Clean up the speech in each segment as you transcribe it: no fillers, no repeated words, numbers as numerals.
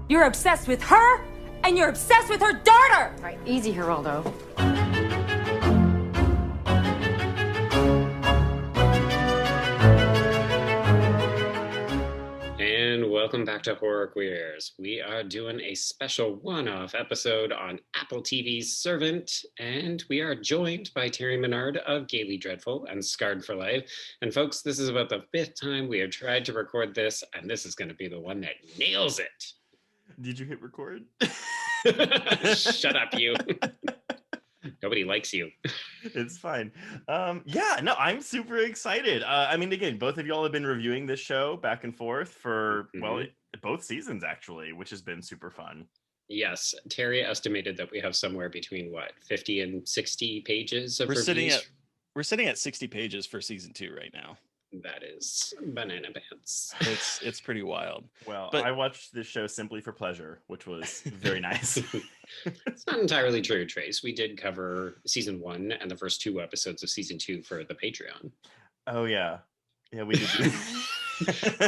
You're obsessed with her, and you're obsessed with her daughter! All right, easy, Geraldo. And welcome back to Horror Queers. We are doing a special one-off episode on Apple TV's Servant, and we are joined by Terry Mesnard of Gaily Dreadful and Scarred for Life. And folks, this is about the 5th time we have tried to record this, and this is going to be the one that nails it. Did you hit record? Shut up, you. Nobody likes you. It's fine. Yeah, no, I'm super excited. I mean, again, both of y'all have been reviewing this show back and forth for, well, both seasons, actually, which has been super fun. Yes, Terry estimated that we have somewhere between, 50 and 60 pages of reviews? We're sitting at 60 pages for season 2 right now. That is banana pants. It's pretty wild. Well, I watched this show simply for pleasure, which was very nice. It's not entirely true, Trace. We did cover season 1 and the first 2 episodes of season 2 for the Patreon. Oh, yeah. Yeah, we did.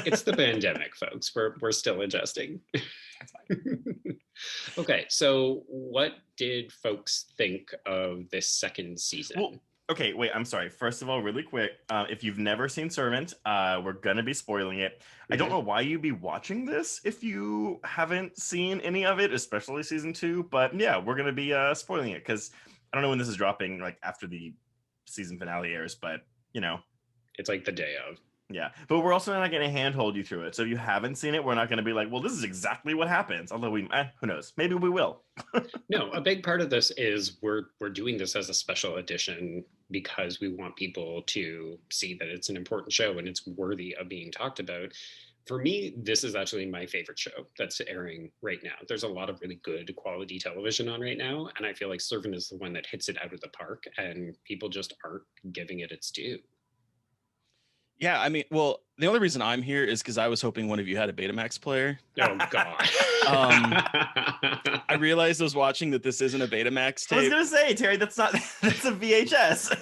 It's the pandemic, folks. We're still adjusting. That's fine. Okay, so what did folks think of this second season? Well, okay, wait, I'm sorry. First of all, really quick, if you've never seen Servant, we're going to be spoiling it. I don't know why you'd be watching this if you haven't seen any of it, especially season 2. But yeah, we're going to be spoiling it because I don't know when this is dropping, like after the season finale airs, but you know. It's like the day of. Yeah, but we're also not going to handhold you through it. So if you haven't seen it, we're not going to be like, well, this is exactly what happens. Although who knows? Maybe we will. No, a big part of this is we're doing this as a special edition because we want people to see that it's an important show and it's worthy of being talked about. For me, this is actually my favorite show that's airing right now. There's a lot of really good quality television on right now, and I feel like Servant is the one that hits it out of the park, and people just aren't giving it its due. Yeah, I mean, well, the only reason I'm here is because I was hoping one of you had a Betamax player. Oh, God. I realized I was watching that this isn't a Betamax tape. I was going to say, Terry, that's a VHS.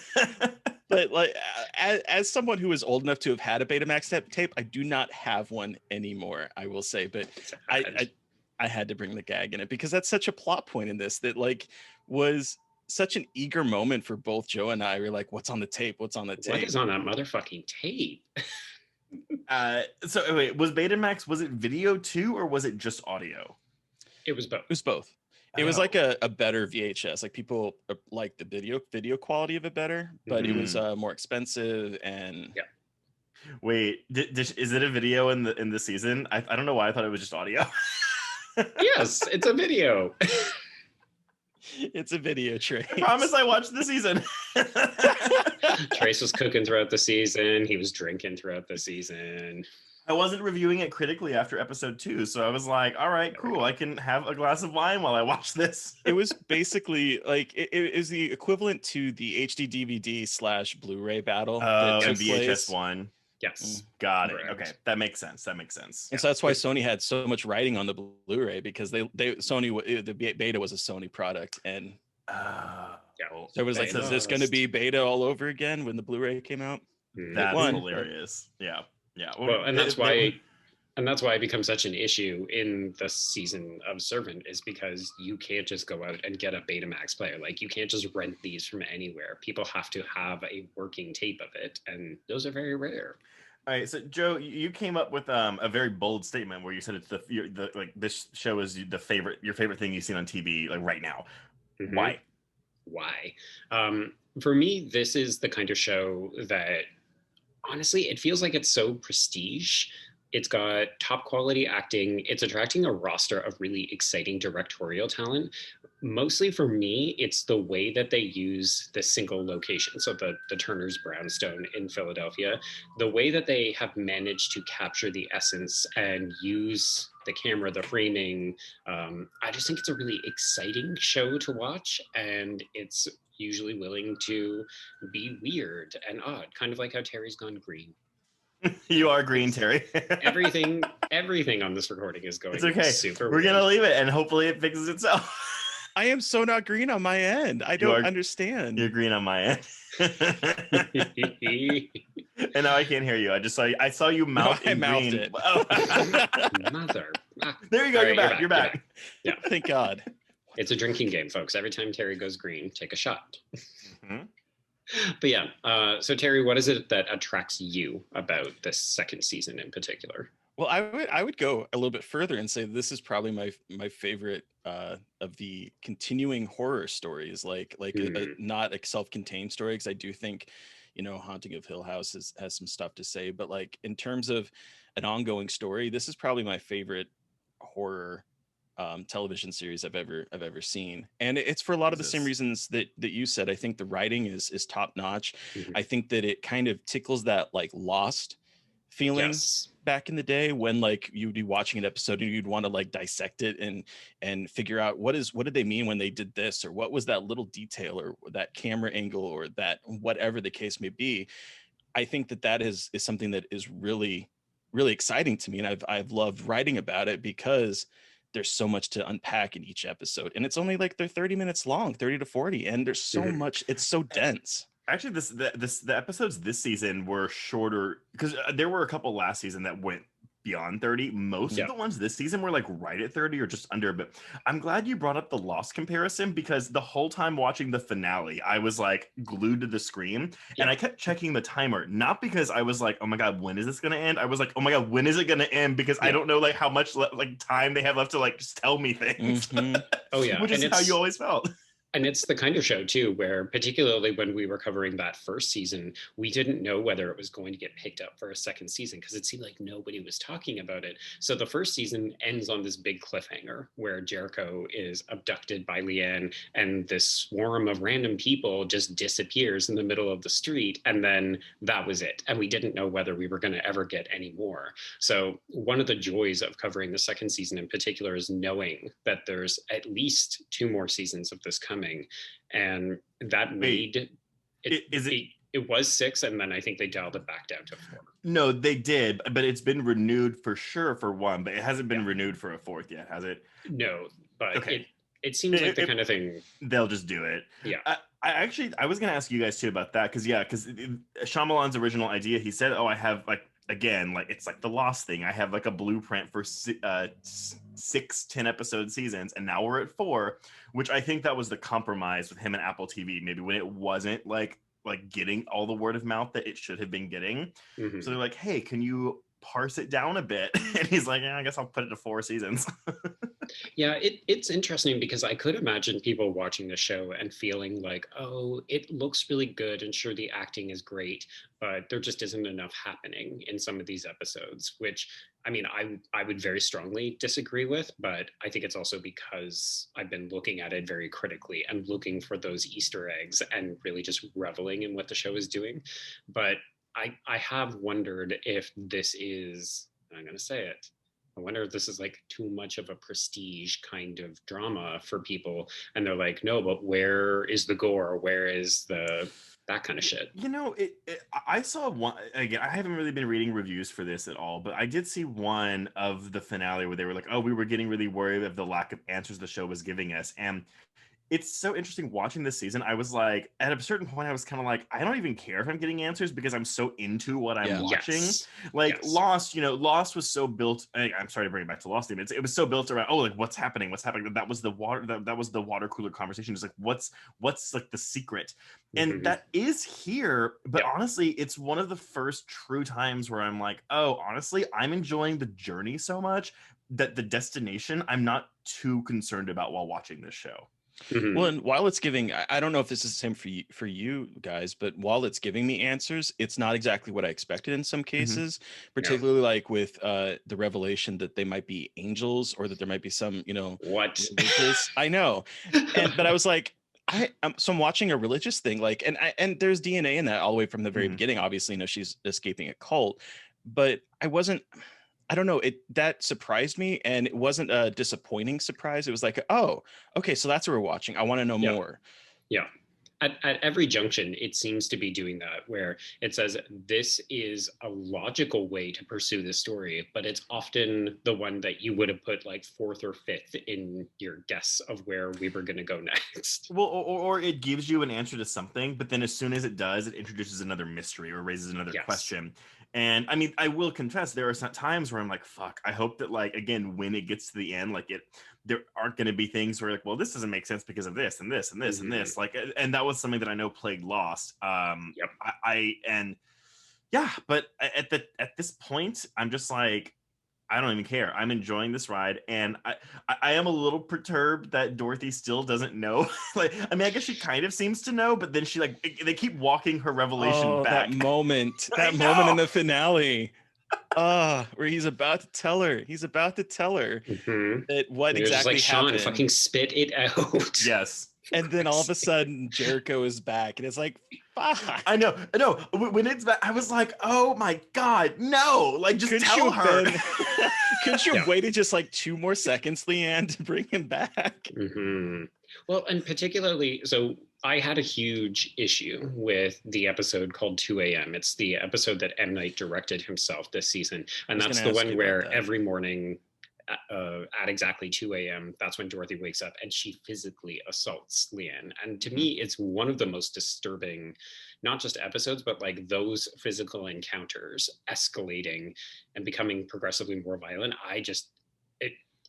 But like, as someone who is old enough to have had a Betamax tape, I do not have one anymore, I will say. But I had to bring the gag in it because that's such a plot point in this that like was such an eager moment for both Joe and I. We're like, what's on the tape? What's on the tape? What is on that motherfucking tape? So wait, was Betamax, was it video too, or was it just audio? It was both. It was both. It was like a better VHS. Like people like the video quality of it better, but it was more expensive and yeah. Wait, is it a video in the season? I don't know why I thought it was just audio. Yes, it's a video. It's a video, Trace. I promise I watched the season. Trace was cooking throughout the season. He was drinking throughout the season. I wasn't reviewing it critically after episode 2, so I was like, all right, cool. I can have a glass of wine while I watch this. It was basically like, it is the equivalent to the HD DVD / Blu-ray battle. Oh, and VHS one. Yes. Got it. Correct. Okay. That makes sense. And so that's why Sony had so much writing on the Blu-ray because the beta was a Sony product. And so it was like, is this going to be beta all over again when the Blu-ray came out? That's hilarious. Yeah. Yeah. Well, and that's why it becomes such an issue in the season of Servant is because you can't just go out and get a Betamax player. Like you can't just rent these from anywhere. People have to have a working tape of it, and those are very rare. All right, so Joe, you came up with a very bold statement where you said it's like this show is your favorite thing you've seen on TV like right now. Mm-hmm. Why? For me, this is the kind of show that honestly, it feels like it's so prestige. It's got top quality acting. It's attracting a roster of really exciting directorial talent. Mostly for me, it's the way that they use the single location. So the Turner's Brownstone in Philadelphia, the way that they have managed to capture the essence and use the camera, the framing. I just think it's a really exciting show to watch. And it's usually willing to be weird and odd, kind of like how Terry's gone green. You are green, Terry. everything on this recording is going super We're gonna leave it and hopefully it fixes itself. I am so not green on my end. I don't understand. You're green on my end. And now I can't hear you. I saw you mouth. I mouthed green. it. Mother. There you go. All You're right, back. You're back. Yeah. Thank God. It's a drinking game, folks. Every time Terry goes green, take a shot. Mhm. But yeah, so Terry, what is it that attracts you about this second season in particular? Well, I would go a little bit further and say this is probably my favorite of the continuing horror stories, like not a self-contained story, because I do think, Haunting of Hill House has some stuff to say, but like in terms of an ongoing story, this is probably my favorite horror television series I've ever seen, and it's for a lot of the same reasons that you said. I think the writing is top notch. Mhm. I think that it kind of tickles that like Lost feeling Yes. back in the day when like you'd be watching an episode and you'd want to like dissect it and figure out what did they mean when they did this, or what was that little detail or that camera angle or that whatever the case may be. I think that is something that is really really exciting to me, and I've loved writing about it because there's so much to unpack in each episode, and it's only like they're 30 minutes long, 30 to 40, and there's so Mhm. much, it's so dense. Actually, the episodes this season were shorter because there were a couple last season that went beyond 30. Most Yeah. of the ones this season were like right at 30 or just under. But I'm glad you brought up the Lost comparison, because the whole time watching the finale, I was like glued to the screen and I kept checking the timer, not because I was like, oh my God, when is this going to end? I was like, oh my God, when is it going to end? Because I don't know like how much like time they have left to like just tell me things. Mhm. Oh yeah, Which is how you always felt. And it's the kind of show too where, particularly when we were covering that first season, we didn't know whether it was going to get picked up for a second season because it seemed like nobody was talking about it. So the first season ends on this big cliffhanger where Jericho is abducted by Leanne and this swarm of random people just disappears in the middle of the street, and then that was it, and we didn't know whether we were going to ever get any more. So one of the joys of covering the second season in particular is knowing that there's at least 2 more seasons of this coming. And that made it was 6, and then I think they dialed it back down to 4. No, they did, but it's been renewed for sure for 1, but it hasn't been renewed for a 4th yet, has it? No, but okay. It seems like the kind of thing they'll just do it. Yeah. I was going to ask you guys too about that, because Shyamalan's original idea, he said, oh, I have like, again, like it's like the Lost thing. I have like a blueprint for 6 10-episode seasons, and now we're at 4, which I think that was the compromise with him and Apple TV, maybe when it wasn't like getting all the word of mouth that it should have been getting. Mm-hmm. So they're like, hey, can you parse it down a bit? And he's like, yeah, I guess I'll put it to 4 seasons. Yeah, it's interesting because I could imagine people watching the show and feeling like, oh, it looks really good and sure the acting is great, but there just isn't enough happening in some of these episodes, which I mean, I would very strongly disagree with, but I think it's also because I've been looking at it very critically and looking for those Easter eggs and really just reveling in what the show is doing. But I have wondered if this is, I'm going to say it, I wonder if this is like too much of a prestige kind of drama for people. And they're like, no, but where is the gore? Where is that kind of shit? I saw one, again, I haven't really been reading reviews for this at all, but I did see one of the finale where they were like, oh, we were getting really worried of the lack of answers the show was giving us. And it's so interesting watching this season. I was like, at a certain point, I was kind of like, I don't even care if I'm getting answers because I'm so into what I'm watching. Yes. Like Yes. Lost was so built. I'm sorry to bring it back to Lost. It was so built around, oh, like what's happening? That was the water. That was the water cooler conversation. It's like, what's like the secret? And Mhm. that is here. But honestly, it's one of the first true times where I'm like, oh, honestly, I'm enjoying the journey so much that the destination I'm not too concerned about while watching this show. Mhm. Well, and while it's giving, I don't know if this is the same for you guys, but while it's giving me answers, it's not exactly what I expected in some cases, particularly like with the revelation that they might be angels or that there might be some, What? religious. I know, but I was like, so I'm watching a religious thing, like, and there's DNA in that all the way from the very beginning. Obviously, she's escaping a cult, but I don't know, that surprised me, and it wasn't a disappointing surprise. It was like, oh, okay, so that's what we're watching. I want to know more. Yeah. At every junction, it seems to be doing that, where it says this is a logical way to pursue this story, but it's often the one that you would have put like 4th or 5th in your guess of where we were going to go next. Well, or it gives you an answer to something, but then as soon as it does, it introduces another mystery or raises another question. And I mean, I will confess, there are some times where I'm like, fuck, I hope that, like, again, when it gets to the end, like, there aren't going to be things where, like, well, this doesn't make sense because of this and this and this and this. Like, and that was something that I know plagued Lost. Yep. And yeah, but at this point, I'm just like, I don't even care. I'm enjoying this ride, and I am a little perturbed that Dorothy still doesn't know. Like, I mean, I guess she kind of seems to know, but then she, like, they keep walking her revelation back. That moment I in know. the finale, where he's about to tell her that what You're just exactly like, Sean, happened. fucking spit it out. Yes. And then all of a sudden Jericho is back, and it's like, fuck. I know. When it's back, I was like, oh my god, no! Like, just tell her. Couldn't you have waited just like 2 more seconds, Leanne, to bring him back? Well, and particularly, so I had a huge issue with the episode called 2 a.m. It's the episode that M.Night directed himself this season. And that's the one where every morning at exactly 2 a.m., that's when Dorothy wakes up and she physically assaults Leanne. And to me, it's one of the most disturbing, not just episodes, but like those physical encounters escalating and becoming progressively more violent.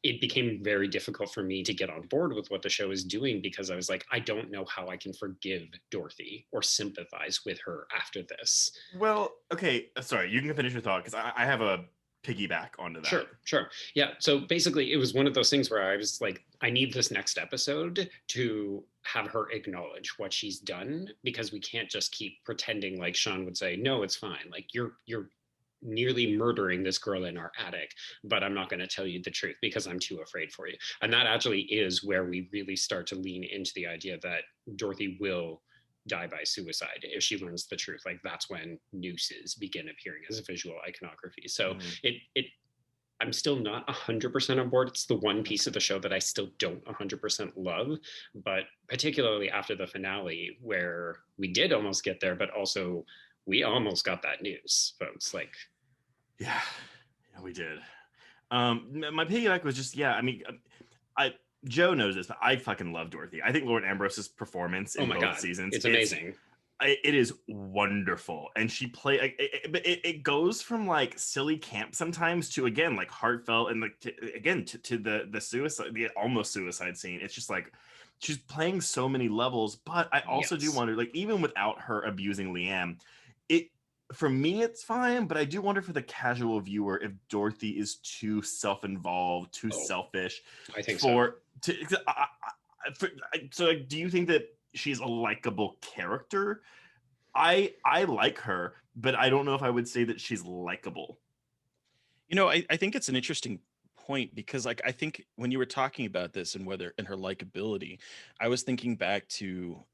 It became very difficult for me to get on board with what the show is doing, because I was like, I don't know how I can forgive Dorothy or sympathize with her after this. Well, okay, sorry, you can finish your thought, because I have a piggyback onto that. Sure. Yeah, so basically it was one of those things where I was like, I need this next episode to have her acknowledge what she's done, because we can't just keep pretending, like Sean would say, no, it's fine. Like, you're nearly murdering this girl in our attic, but I'm not going to tell you the truth because I'm too afraid for you. And that actually is where we really start to lean into the idea that Dorothy will die by suicide if she learns the truth. Like, that's when nooses begin appearing as a visual iconography. So I'm still not 100% on board. It's the one piece of the show that I still don't 100% love, but particularly after the finale, where we did almost get there, but also we almost got that news, folks. Like, yeah, we did. My piggyback was just, I mean, Joe knows this, but I fucking love Dorothy. I think Lauren Ambrose's performance in both seasons, it's amazing. It is wonderful, and she it goes from like silly camp sometimes to, again, like heartfelt, and like to the suicide, the almost suicide scene. It's just like she's playing so many levels. But I also do wonder, like, even without her abusing Leanne, for me it's fine, but I do wonder for the casual viewer if Dorothy is too self-involved, too selfish. I think so. So do you think that she's a likable character? I like her, but I don't know if I would say that she's likable. You know, I think it's an interesting point, because like, I think when you were talking about this and her likability, I was thinking back to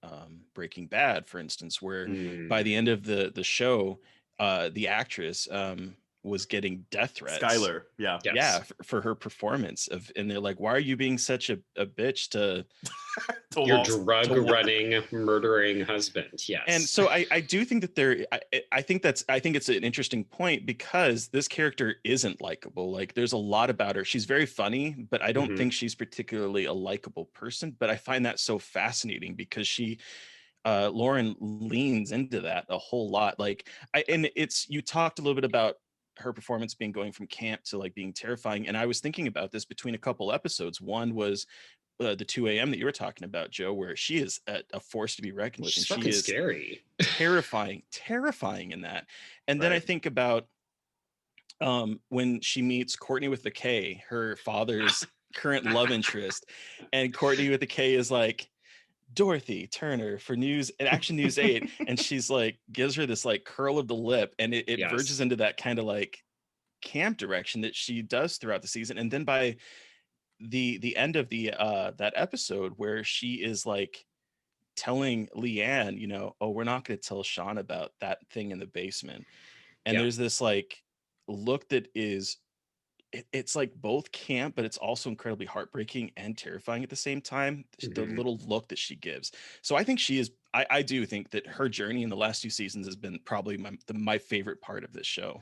Breaking Bad, for instance, where by the end of the show, the actress was getting death threats. Skylar, for her performance and they're like, why are you being such a bitch to your drug-running, murdering husband? Yes. And so I do think that I think it's an interesting point, because this character isn't likable. Like, there's a lot about her. She's very funny, but I don't think she's particularly a likable person. But I find that so fascinating, because Lauren leans into that a whole lot. Like, you talked a little bit about her performance going from camp to like being terrifying. And I was thinking about this between a couple episodes. One was the 2 a.m. that you were talking about, Joe, where she is a force to be reckoned with. She's and fucking she is scary. terrifying in that. And then I think about when she meets Courtney with the K, her father's current love interest. And Courtney with the K is like, Dorothy Turner for Action News 8, and she's like, gives her this like curl of the lip, and it verges into that kind of like camp direction that she does throughout the season. And then by the end of the that episode, where she is like telling Leanne, you know, oh, we're not going to tell Sean about that thing in the basement. And there's this like look that is, it's like both camp, but it's also incredibly heartbreaking and terrifying at the same time. The little look that she gives. So I think she is, I do think that her journey in the last 2 seasons has been probably my favorite part of this show.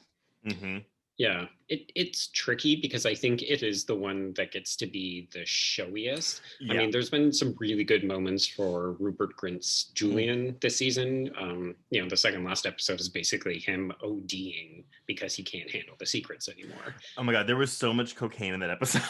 Yeah, it's tricky because I think it is the one that gets to be the showiest. I Yeah. mean, there's been some really good moments for Rupert Grint's Julian this season. The second last episode is basically him ODing because he can't handle the secrets anymore. Oh my God, there was so much cocaine in that episode.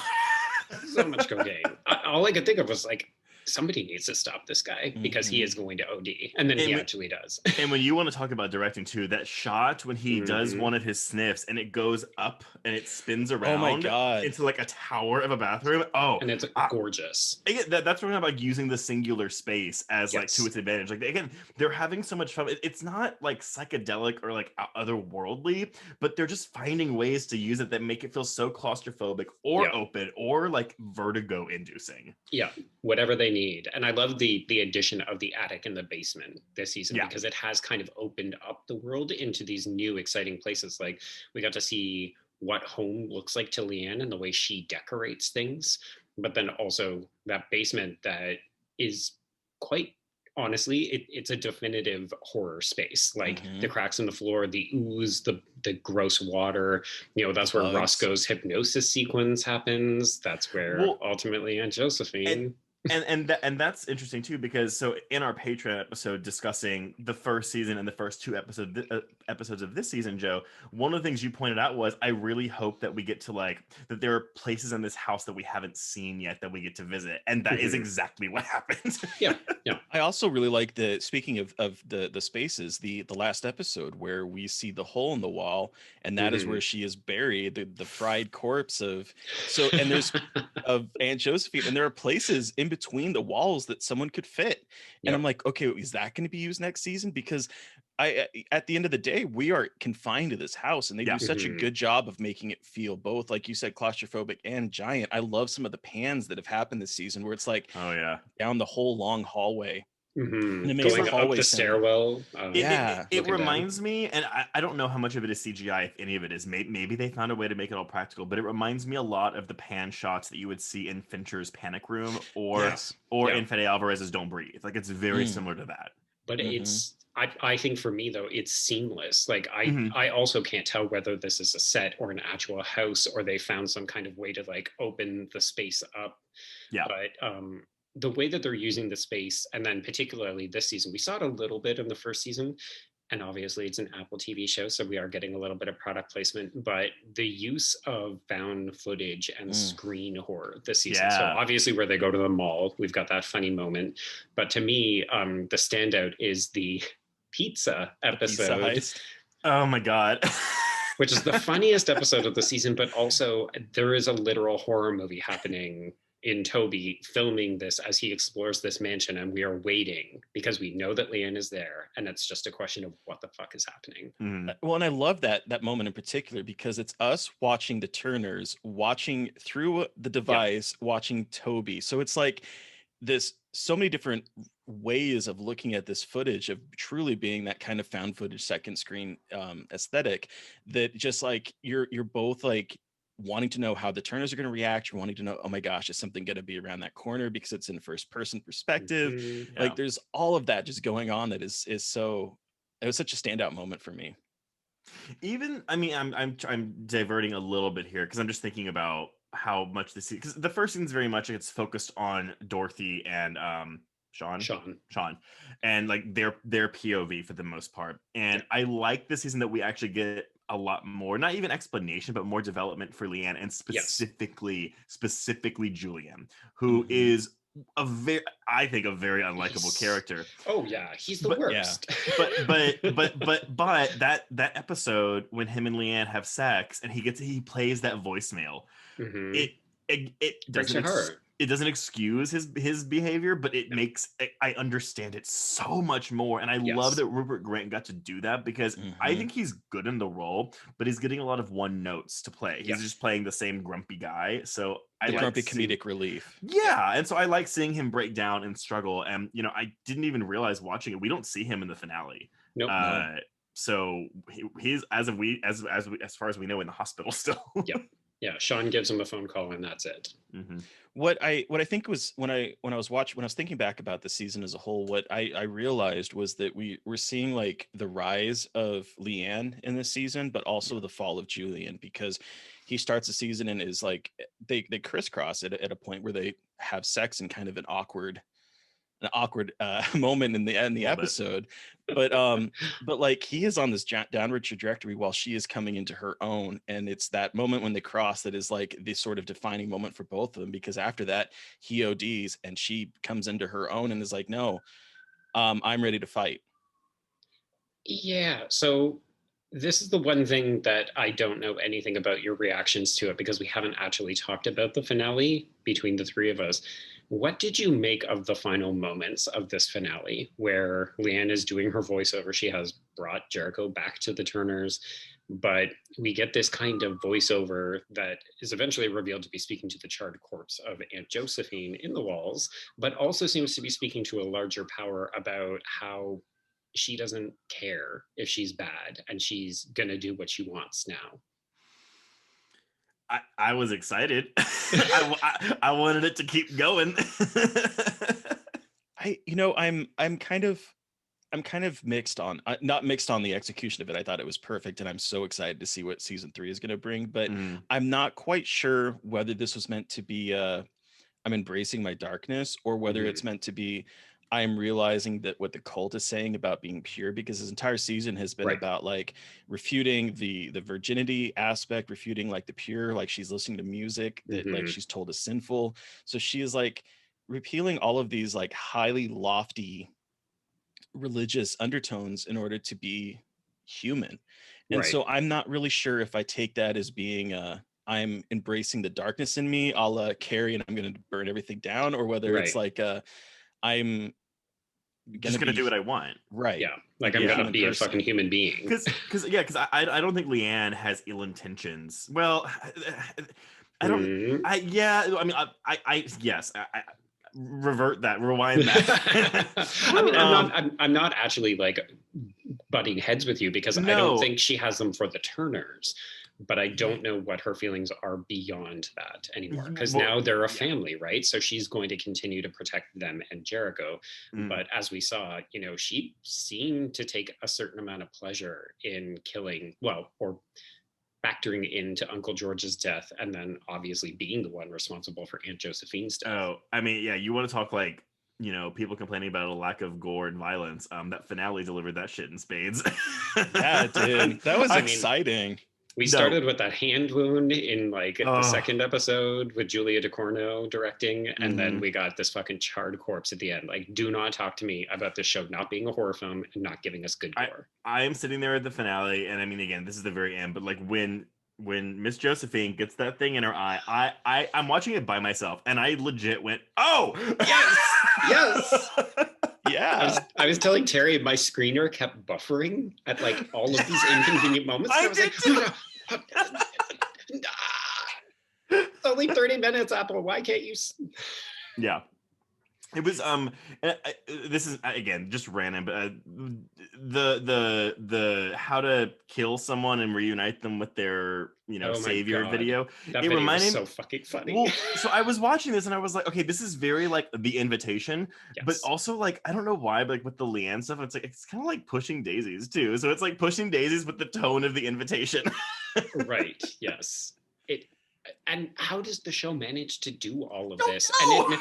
So much cocaine. All I could think of was like, somebody needs to stop this guy because he Mhm. is going to OD, and then he actually does. And when you want to talk about directing too, that shot when he does one of his sniffs and it goes up and it spins Oh my around God. into like a tower of a bathroom. Oh, And it's gorgeous. that's what I'm about, using the singular space as like to Yes. its advantage. Like again, they're having so much fun. It's not like psychedelic or like otherworldly, but they're just finding ways to use it that make it feel so claustrophobic or Yeah. open or like vertigo inducing. Yeah, whatever they need. And I love the addition of the attic and the basement this season Yeah. because it has kind of opened up the world into these new exciting places. Like we got to see what home looks like to Leanne and the way she decorates things, but then also that basement that is quite honestly, it's a definitive horror space. Like the cracks in the floor, the ooze, the gross water. That's where Bugs. Roscoe's hypnosis sequence happens. That's where ultimately Aunt Josephine. And that's interesting too, because so in our Patreon episode discussing the first season and the first two episodes of this season, Joe, one of the things you pointed out was, I really hope that we get to that there are places in this house that we haven't seen yet that we get to visit, and that is exactly what happens. Yeah. I also really like speaking of the spaces, the last episode where we see the hole in the wall, and that is where she is buried, the fried corpse of Aunt Josephine, and there are places in between the walls that someone could fit. And I'm like, okay, is that going to be used next season? Because at the end of the day, we are confined to this house, and they do such a good job of making it feel both, like you said, claustrophobic and giant. I love some of the pans that have happened this season where it's like, oh yeah, down the whole long hallway. And it makes going the hallway up the stairwell. It reminds me, and I don't know how much of it is CGI, if any of it is. Maybe they found a way to make it all practical, but it reminds me a lot of the pan shots that you would see in Fincher's Panic Room or in Fede Alvarez's Don't Breathe. Like, it's very similar to that. But it's I think for me though, it's seamless. Like I also can't tell whether this is a set or an actual house, or they found some kind of way to like open the space up. Yeah. But the way that they're using the space, and then particularly this season, we saw it a little bit in the first season, and obviously it's an Apple TV show, so we are getting a little bit of product placement, but the use of found footage and screen horror this season. So obviously where they go to the mall, we've got that funny moment. But to me, the standout is the pizza episode. Pizza heist. Oh my God. Which is the funniest episode of the season, but also there is a literal horror movie happening in Toby filming this as he explores this mansion, and we are waiting because we know that Leanne is there, and it's just a question of what the fuck is happening. Well, and I love that moment in particular because it's us watching the Turners, watching through the device, watching Toby. So it's like this so many different ways of looking at this footage, of truly being that kind of found footage second screen aesthetic, that just like you're both like wanting to know how the Turners are going to react. You're wanting to know, oh my gosh, is something going to be around that corner because it's in first person perspective. Like there's all of that just going on that is so, it was such a standout moment for me. Even, I mean, I'm diverting a little bit here because I'm just thinking about how much this, because the first season's very much it's focused on Dorothy and Sean, and like their POV for the most part. And I like this season that we actually get a lot more, not even explanation, but more development for Leanne, and specifically Julian, who is I think a very unlikable character. Oh yeah, he's the worst. But that episode when him and Leanne have sex and he plays that voicemail, it doesn't it doesn't excuse his behavior, but it makes I understand it so much more. And I love that Rupert Grint got to do that, because I think he's good in the role, but he's getting a lot of one notes to play. He's just playing the same grumpy guy. So I like grumpy comedic relief. Yeah. And so I like seeing him break down and struggle. And, I didn't even realize watching it, we don't see him in the finale. Nope. So he's as far as we know, in the hospital still. Yep. Yeah, Sean gives him a phone call and that's it. Mm-hmm. What I think was when I was thinking back about the season as a whole, what I realized was that we're seeing like the rise of Leanne in this season, but also the fall of Julian, because he starts the season and is like they crisscross at a point where they have sex in kind of an awkward moment in the end of the episode. But like he is on this downward trajectory while she is coming into her own, and it's that moment when they cross that is like the sort of defining moment for both of them, because after that he ODs and she comes into her own and is like, no, I'm ready to fight. Yeah, so this is the one thing that I don't know anything about your reactions to it because we haven't actually talked about the finale between the three of us. What did you make of the final moments of this finale where Leanne is doing her voiceover? She has brought Jericho back to the Turners, but we get this kind of voiceover that is eventually revealed to be speaking to the charred corpse of Aunt Josephine in the walls, but also seems to be speaking to a larger power about how she doesn't care if she's bad and she's gonna do what she wants now. I was excited. I wanted it to keep going. I'm kind of mixed on, not mixed on the execution of it. I thought it was perfect, and I'm so excited to see what season 3 is going to bring. But I'm not quite sure whether this was meant to be I'm embracing my darkness, or whether it's meant to be I'm realizing that what the cult is saying about being pure, because this entire season has been about like refuting the virginity aspect, refuting like the pure, like she's listening to music that like she's told is sinful. So she is like repealing all of these like highly lofty religious undertones in order to be human. And so I'm not really sure if I take that as being I'm embracing the darkness in me, a la Carrie, and I'm going to burn everything down, or whether it's like I'm just gonna do what I want. Right. Yeah. Like I'm gonna be a fucking human being. Because I don't think Leanne has ill intentions. Well, I don't. Yes. Revert that. Rewind that. I mean, I'm not actually like butting heads with you because I don't think she has them for the Turners. But I don't know what her feelings are beyond that anymore, because now they're a family, right? So she's going to continue to protect them and Jericho. But as we saw, she seemed to take a certain amount of pleasure in killing, or factoring into Uncle George's death, and then obviously being the one responsible for Aunt Josephine's death. Oh, I mean, yeah, you want to talk like, people complaining about a lack of gore and violence. That finale delivered that shit in spades. Yeah, dude. That was exciting. We started with that hand wound in like the second episode with Julia Ducournau directing, and then we got this fucking charred corpse at the end. Like, do not talk to me about this show not being a horror film and not giving us good gore. I am sitting there at the finale, and I mean, again, this is the very end, but like when Miss Josephine gets that thing in her eye, I'm watching it by myself, and I legit went, "Oh, yes, yes." Yeah, I was telling Terry my screener kept buffering at like all of these inconvenient moments. I was like, it's only 30 minutes, Apple. Why can't you? Yeah. It was this is again just random, but the how to kill someone and reunite them with their savior video. That video was so fucking funny. Well, so I was watching this and I was like, okay, this is very like The Invitation, but also like I don't know why, but like with the Leanne stuff, it's kind of like Pushing Daisies too. So it's like Pushing Daisies with the tone of The Invitation. Right. Yes. And how does the show manage to do all of this? And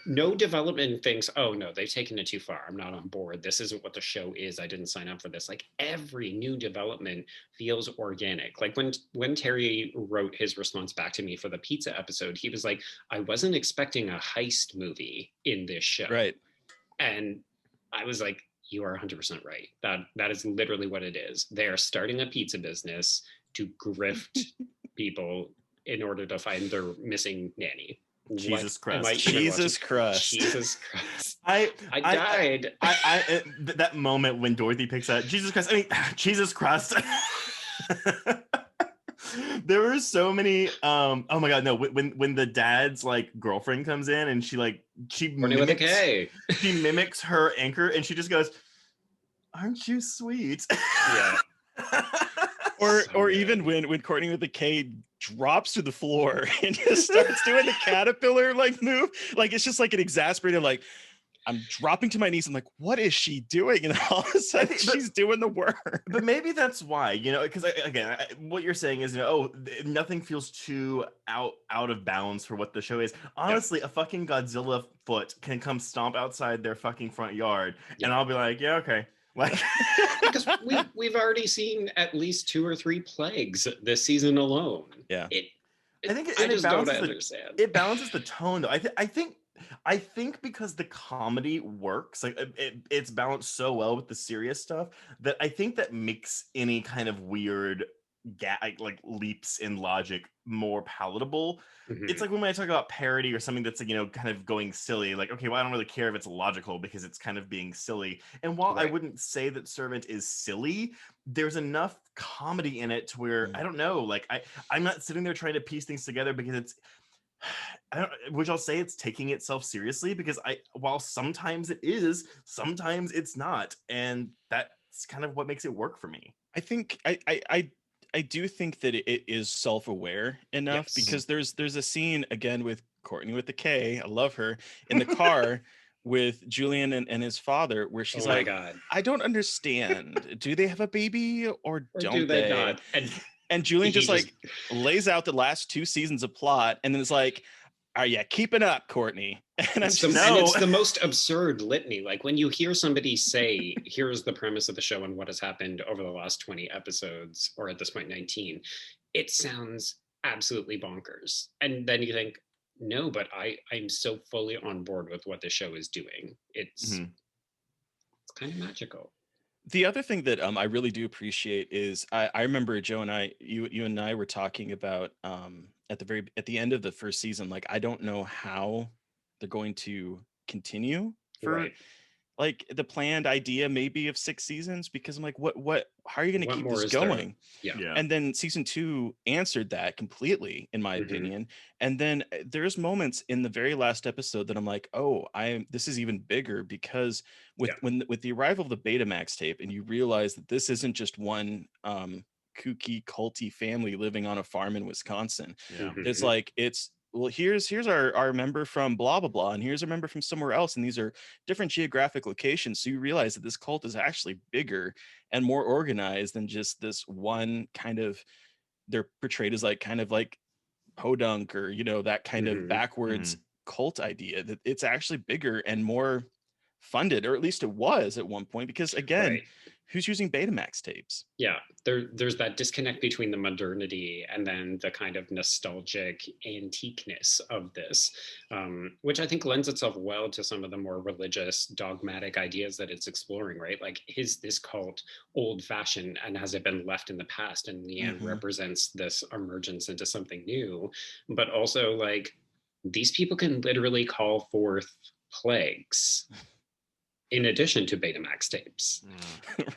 no development thinks, oh no, they've taken it too far. I'm not on board. This isn't what the show is. I didn't sign up for this. Like every new development feels organic. Like when Terry wrote his response back to me for the pizza episode, he was like, I wasn't expecting a heist movie in this show. Right. And I was like, you are 100% right. That is literally what it is. They are starting a pizza business to grift people in order to find their missing nanny. Jesus Christ. Jesus Christ. I died. That moment when Dorothy picks out Jesus Christ. I mean, Jesus Christ. There were so many oh my god, no, when the dad's like girlfriend comes in and she mimics her anchor and she just goes, aren't you sweet? Yeah. Or even when Courtney with the K drops to the floor and just starts doing the caterpillar like move. Like it's just like an exasperated like I'm dropping to my knees. I'm like, what is she doing? And all of a sudden she's doing the work. But maybe that's why, because again, what you're saying is, nothing feels too out of bounds for what the show is. Honestly, a fucking Godzilla foot can come stomp outside their fucking front yard, and I'll be like, yeah, okay. Like, because we've already seen at least 2 or 3 plagues this season alone. Yeah, I just don't understand. It balances the tone, though. I think because the comedy works, like it's balanced so well with the serious stuff that I think that makes any kind of weird like leaps in logic more palatable. It's like when I talk about parody or something that's like, kind of going silly, like, okay, well, I don't really care if it's logical because it's kind of being silly. And while I wouldn't say that Servant is silly, there's enough comedy in it to where I don't know, like I'm not sitting there trying to piece things together because it's which I'll say it's taking itself seriously, because while sometimes it is, sometimes it's not, and that's kind of what makes it work for me. I think I do think that it is self-aware enough, because there's a scene again with Courtney with the K, I love her, in the car with Julian and his father, where she's like, God, I don't understand. Do they have a baby or don't do they not? And Julian just lays out the last 2 seasons of plot, and then it's like, are you keeping up, Courtney? And it's the most absurd litany. Like when you hear somebody say, here's the premise of the show and what has happened over the last 20 episodes, or at this point 19, it sounds absolutely bonkers. And then you think, no, but I'm so fully on board with what the show is doing. It's kind of magical. The other thing that I really do appreciate is I remember Joe and you and I were talking about at the end of the first season, like, I don't know how they're going to continue for like the planned idea maybe of 6 seasons, because I'm like, how are you going to keep this going? Yeah. And then season 2 answered that completely, in my opinion. And then there's moments in the very last episode that I'm like, oh, this is even bigger, because with the arrival of the Betamax tape, and you realize that this isn't just one kooky culty family living on a farm in Wisconsin. It's like, well, here's our member from blah blah blah, and here's a member from somewhere else, and these are different geographic locations. So you realize that this cult is actually bigger and more organized than just this one kind of. They're portrayed as like kind of like podunk, or that kind of backwards cult idea. That it's actually bigger and more funded, or at least it was at one point, because again, who's using Betamax tapes? Yeah, there's that disconnect between the modernity and then the kind of nostalgic antiqueness of this, which I think lends itself well to some of the more religious, dogmatic ideas that it's exploring, right? Like, is this cult old-fashioned, and has it been left in the past, and Leanne represents this emergence into something new? But also, like, these people can literally call forth plagues in addition to Betamax tapes.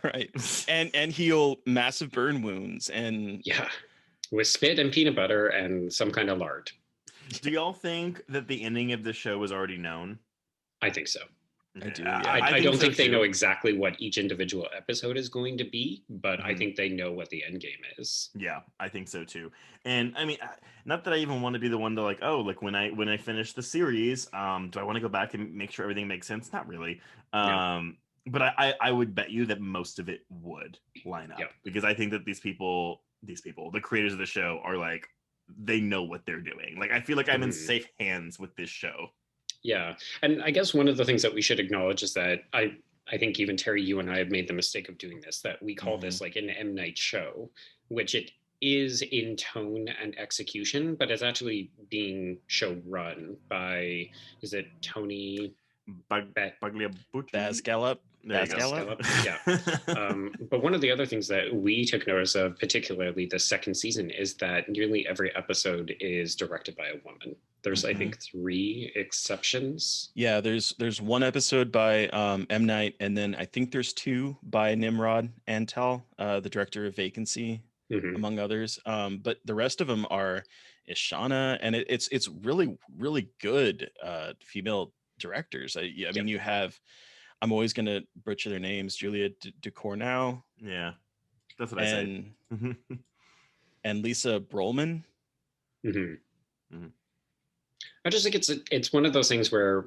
Right. And heal massive burn wounds, and with spit and peanut butter and some kind of lard. Do y'all think that the ending of the show was already known? I think so. I do. I don't think they know exactly what each individual episode is going to be, but I think they know what the end game is. Yeah, I think so too. And I mean, not that I even want to be the one to like, oh, like when I finish the series, do I want to go back and make sure everything makes sense? Not really. But I would bet you that most of it would line up, because I think that these people, the creators of the show, are like, they know what they're doing. Like, I feel like I'm in safe hands with this show. Yeah. And I guess one of the things that we should acknowledge is that I think even Terry, you and I have made the mistake of doing this, that we call this like an M.Night show, which it is in tone and execution, but it's actually being show run by, is it Tony Basgallup? Yeah. But one of the other things that we took notice of, particularly the second season, is that nearly every episode is directed by a woman. There's, I think, 3 exceptions. Yeah, there's one episode by M.Night, and then I think there's 2 by Nimrod Antal, the director of Vacancy, among others. But the rest of them are Ishana, and it's really, really good female directors. I mean, you have, I'm always going to butcher their names, Julia Ducournau. Yeah, that's what I say. And Lisa Brolman. Mhm. Mhm. I just think it's one of those things where,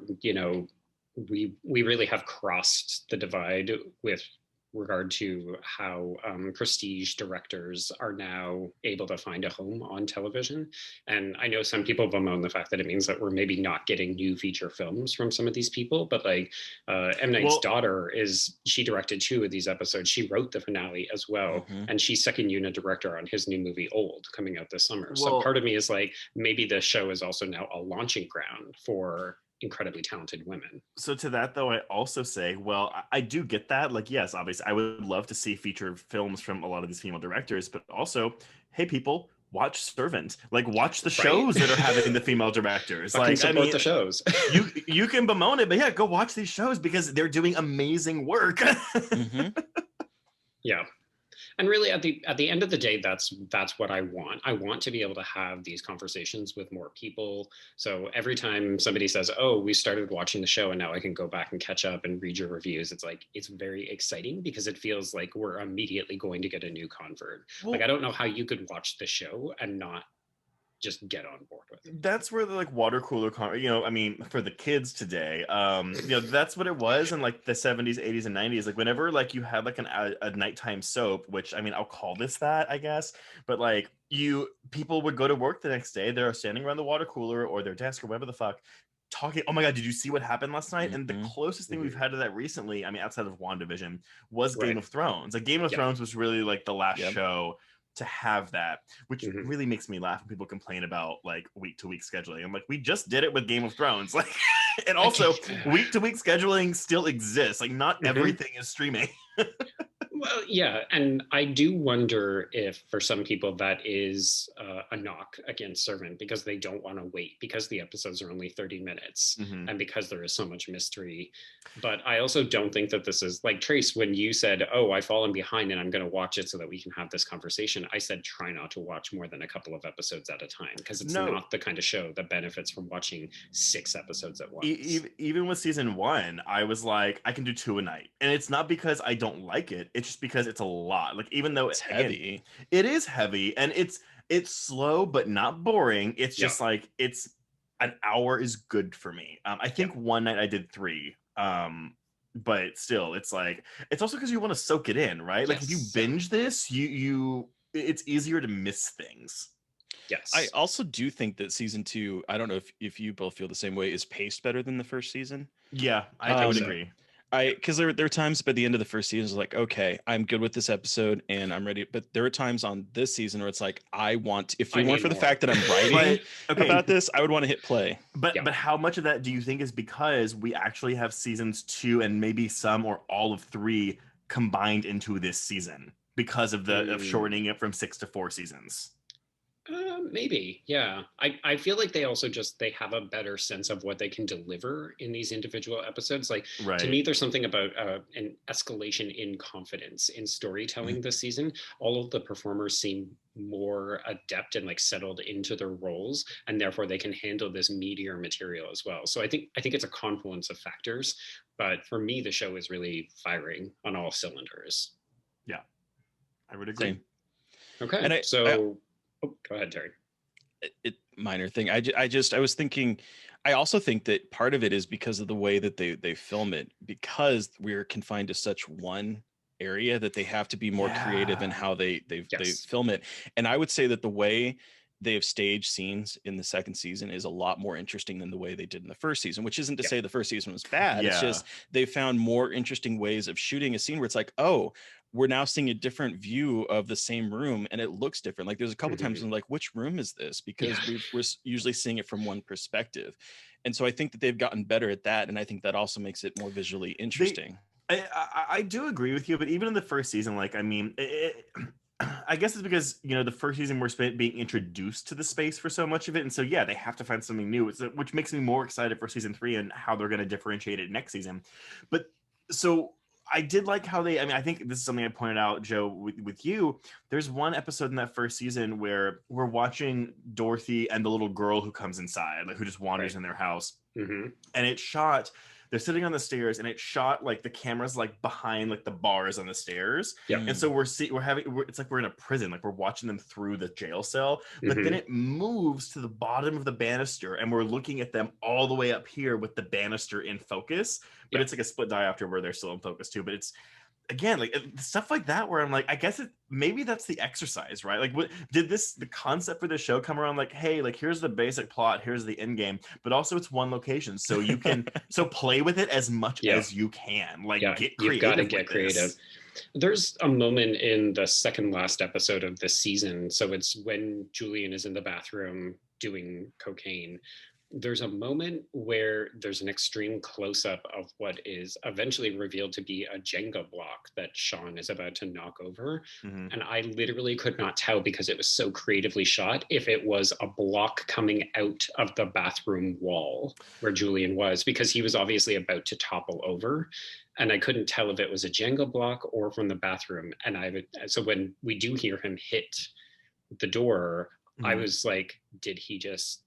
we really have crossed the divide with regard to how prestige directors are now able to find a home on television. And I know some people bemoan the fact that it means that we're maybe not getting new feature films from some of these people, but like M.Night's Well- daughter she directed 2 of these episodes. She wrote the finale as well. Mhm. And she's second unit director on his new movie Old, coming out this summer. So Well- part of me is like, maybe the show is also now a launching ground for incredibly talented women. So to that though, I also say, well, I do get that. Like, yes, obviously, I would love to see feature films from a lot of these female directors, but also, hey, people, watch Servant. Like, watch the shows that are having the female directors. Fucking Like, support the shows. you can bemoan it, but yeah, go watch these shows because they're doing amazing work. Mhm. Yeah. And really at the end of the day, that's what I want. I want to be able to have these conversations with more people. So every time somebody says, oh, we started watching the show and now I can go back and catch up and read your reviews, it's like, it's very exciting because it feels like we're immediately going to get a new convert. Well- Like, I don't know how you could watch the show and not just get on board with it. That's where the like water cooler I mean, for the kids today, that's what it was in like the 70s, 80s, and 90s. Like whenever like you had like a nighttime soap, which I mean, I'll call this that, I guess, but like people would go to work the next day, they're standing around the water cooler or their desk or whatever the fuck, talking, oh my god, did you see what happened last night? And the Mhm. closest thing we've had to that recently, I mean, outside of WandaVision, was Right. Game of Thrones. Like Game of Yeah. Thrones was really like the last Yep. show to have that, which Mhm. really makes me laugh when people complain about like week to week scheduling. I'm like, we just did it with Game of Thrones. Like, and also week to week scheduling still exists. Like, not Mhm. everything is streaming. Well, yeah, and I do wonder if for some people that is a knock against Servant because they don't want to wait because the episodes are only 30 minutes Mhm. and because there is so much mystery. But I also don't think that this is like Trace, when you said, oh, I've fallen behind and I'm going to watch it so that we can have this conversation. I said, try not to watch more than a couple of episodes at a time because it's No. not the kind of show that benefits from watching 6 episodes at once. Even with season 1, I was like, I can do 2 a night, and it's not because I don't like it. It's just because it's a lot. Like, even though It's again, heavy. it is heavy, and it's slow but not boring. It's just like it's an hour is good for me. I think one night I did 3. But still, it's like it's also because you want to soak it in, right? Like if you Yes. binge this, it's easier to miss things. Yes. I also do think that season 2, I don't know if you both feel the same way, is paced better than the first season. Yeah, I would Um, agree. Because there were times by the end of the first season, it's like, okay, I'm good with this episode and I'm ready. But there are times on this season where it's like, if I it weren't need for the more. fact that I'm writing But okay, about this, I would want to hit play. but Yeah. but how much of that do you think is because we actually have seasons 2 and maybe some or all of 3 combined into this season because of of shortening it from 6 to 4 seasons? Maybe, yeah. I feel like they also they have a better sense of what they can deliver in these individual episodes. Like Right. to me, there's something about an escalation in confidence in storytelling this season. All of the performers seem more adept and like settled into their roles, and therefore they can handle this meatier material as well. So I think it's a confluence of factors. But for me, the show is really firing on all cylinders. Yeah, I would agree. Same. Okay, And so go ahead, Terry. Minor thing. I was thinking, I also think that part of it is because of the way that they film it, because we're confined to such one area that they have to be more creative in how they Yes. film it. And I would say that the way they have staged scenes in the second season is a lot more interesting than the way they did in the first season, which isn't to say the first season was bad. It's Yeah. just they found more interesting ways of shooting a scene where it's like, oh, we're now seeing a different view of the same room and it looks different. Like there's a couple times I'm like, which room is this? Because we're usually seeing it from one perspective. And so I think that they've gotten better at that. And I think that also makes it more visually interesting. I do agree with you, but even in the first season, like, I mean, I guess it's because, the first season we're spent being introduced to the space for so much of it. And so, yeah, they have to find something new, which makes me more excited for season 3 and how they're going to differentiate it next season. But so I did like how I think this is something I pointed out, Joe, with you. There's one episode in that first season where we're watching Dorothy and the little girl who comes inside, like who just wanders in their house. Mm-hmm. And it's shot. they're sitting on the stairs, and it shot like the camera's like behind like the bars on the stairs. Yeah. And so it's like we're in a prison, like we're watching them through the jail cell, but then it moves to the bottom of the banister, and we're looking at them all the way up here with the banister in focus. But it's like a split diopter where they're still in focus too. But it's, again, like stuff like that where I'm like, I guess maybe that's the exercise, right? Like, what did the concept for the show come around like, hey, like here's the basic plot, here's the end game, but also it's one location, so you can so play with it as much as you can. Like, get creative. You've got to get creative. There's a moment in the second last episode of this season, so it's when Julian is in the bathroom doing cocaine. There's a moment where there's an extreme close-up of what is eventually revealed to be a Jenga block that Sean is about to knock over. And I literally could not tell, because it was so creatively shot, if it was a block coming out of the bathroom wall where Julian was, because he was obviously about to topple over. And I couldn't tell if it was a Jenga block or from the bathroom. And so when we do hear him hit the door, I was like, did he just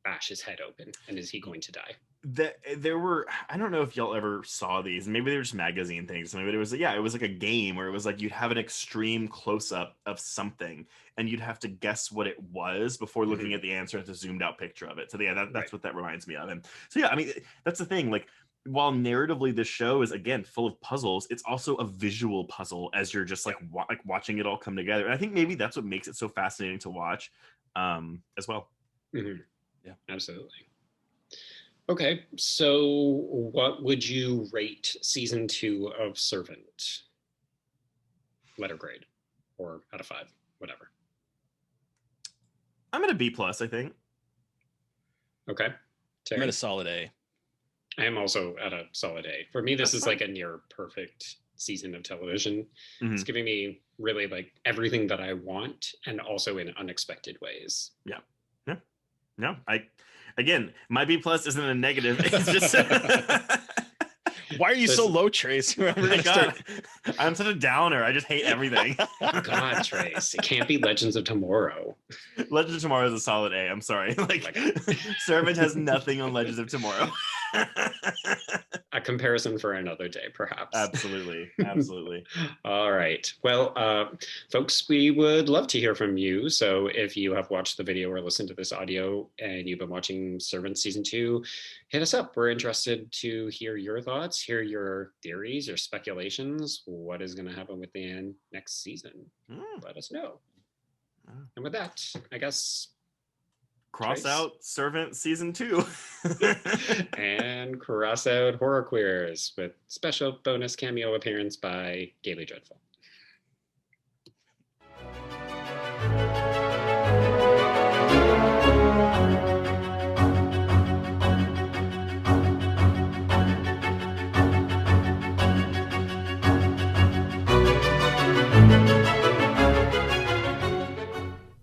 bash his head open, and is he going to die? There were, I don't know if y'all ever saw these, maybe they were just magazine things, maybe it was like a game where it was like you'd have an extreme close-up of something and you'd have to guess what it was before looking at the answer at the zoomed out picture of it. So yeah, that's what that reminds me of. And so yeah, I mean, that's the thing, like, while narratively this show is again full of puzzles, it's also a visual puzzle as you're just like watching it all come together. And I think maybe that's what makes it so fascinating to watch as well. Yeah, absolutely. Okay, so what would you rate season 2 of Servant? Letter grade, or out of 5, whatever. I'm at a B+, I think. Okay. I'm at a solid A. I am also at a solid A. For me, this is like a near perfect season of television. It's giving me really like everything that I want, and also in unexpected ways. Yeah. No, again, my B+ isn't a negative. It's just Why are you so low, Trace? I'm such a downer. I just hate everything. God, Trace, it can't be Legends of Tomorrow. Legends of Tomorrow is a solid A. I'm sorry. Like, Servant has nothing on Legends of Tomorrow. A comparison for another day, perhaps. Absolutely. All right. Well, folks, we would love to hear from you. So if you have watched the video or listened to this audio and you've been watching Servant Season 2, hit us up. We're interested to hear your thoughts, hear your theories, your speculations. What is going to happen with the next season? Let us know. And with that, I guess... Cross out Servant Season 2. And cross out Horror Queers with special bonus cameo appearance by Gaily Dreadful.